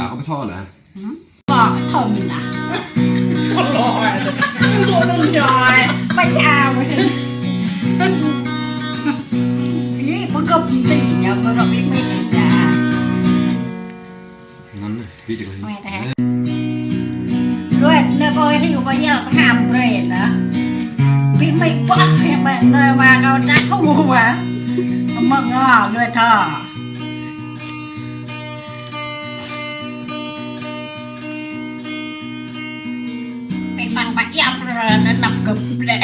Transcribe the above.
bà không có cho là bò thùng mình à con lòi tôi nó nhòi bay ao vậy ý có cơm gì nhờ có rồi biết mấy cái già ngắn này biết được mày thế rồi nơi coi thì có giờ có hàm rồi đó biết mấy bó hay bạn nơi mà đâu chắc không mua mà mừng ngò rồi thở bằng bạc dọc rồi nó nằm cụp lẹ